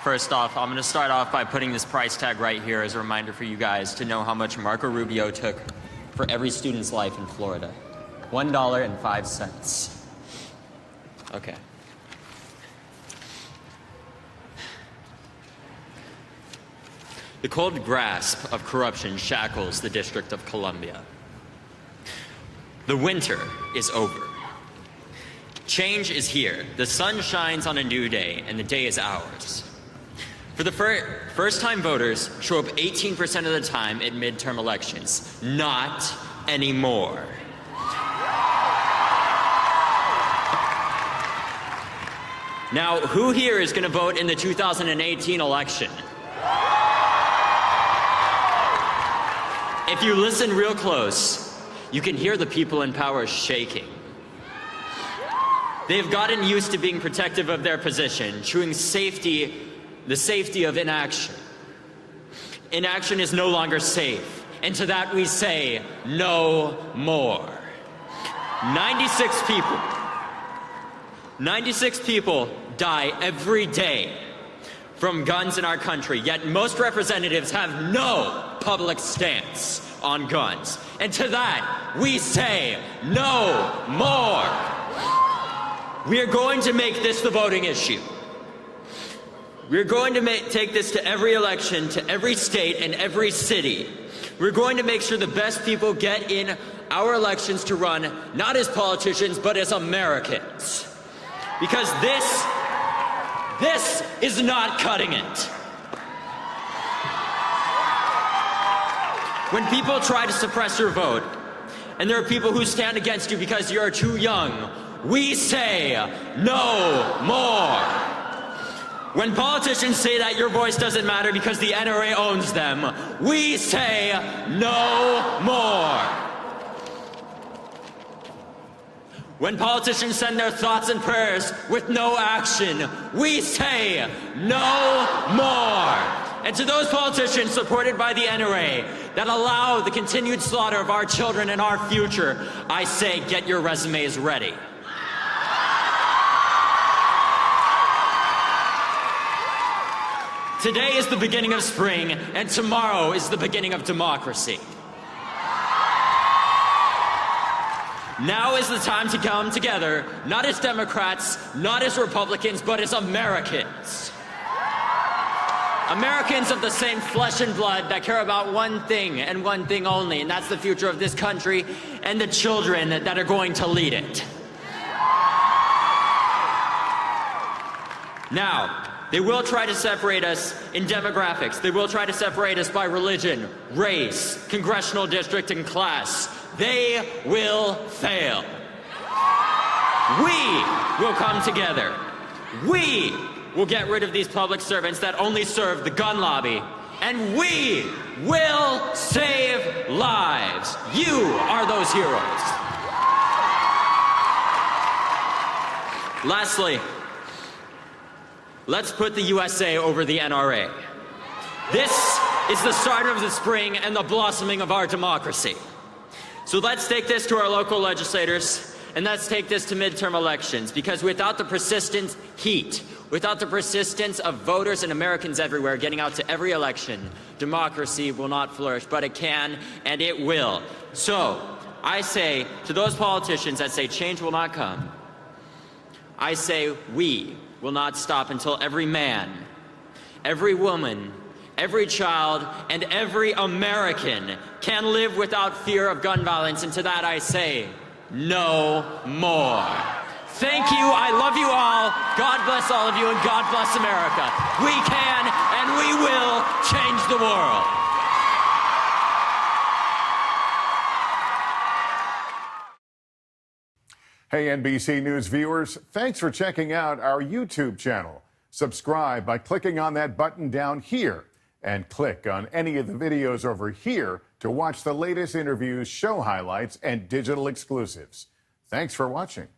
First off, I'm going to start off by putting this price tag right here as a reminder for you guys to know how much Marco Rubio took for every student's life in Florida. $1.05. Okay. The cold grasp of corruption shackles the District of Columbia. The winter is over. Change is here. The sun shines on a new day, and the day is ours. For the first-time voters show up 18% of the time at midterm elections. Not anymore. Now, who here is going to vote in the 2018 election? If you listen real close, you can hear the people in power shaking. They've gotten used to being protective of their position, chewing the safety of inaction. Inaction is no longer safe, and to that we say, no more. 96 people die every day from guns in our country, yet most representatives have no public stance on guns. And to that, we say, no more. We are going to make this the voting issue. We're going to take this to every election, to every state and every city. We're going to make sure the best people get in our elections to run, not as politicians, but as Americans. Because this is not cutting it. When people try to suppress your vote, and there are people who stand against you because you're too young, we say no more. When politicians say that your voice doesn't matter because the NRA owns them, we say no more. When politicians send their thoughts and prayers with no action, we say no more. And to those politicians supported by the NRA that allow the continued slaughter of our children and our future, I say, get your resumes ready. Today is the beginning of spring, and tomorrow is the beginning of democracy. Now is the time to come together, not as Democrats, not as Republicans, but as Americans. Americans of the same flesh and blood that care about one thing and one thing only, and that's the future of this country and the children that are going to lead it. Now, they will try to separate us in demographics. They will try to separate us by religion, race, congressional district, and class. They will fail. We will come together. We will get rid of these public servants that only serve the gun lobby. And we will save lives. You are those heroes. Lastly, let's put the USA over the NRA. This is the start of the spring and the blossoming of our democracy. So let's take this to our local legislators, and let's take this to midterm elections, because without the persistent heat, without the persistence of voters and Americans everywhere getting out to every election, democracy will not flourish, but it can and it will. So I say to those politicians that say change will not come, I say we will not stop until every man, every woman, every child, and every American can live without fear of gun violence, and to that I say, no more. Thank you, I love you all, God bless all of you, and God bless America. We can and we will change the world. Hey NBC News viewers, thanks for checking out our YouTube channel. Subscribe by clicking on that button down here, and click on any of the videos over here to watch the latest interviews, show highlights, and digital exclusives. Thanks for watching.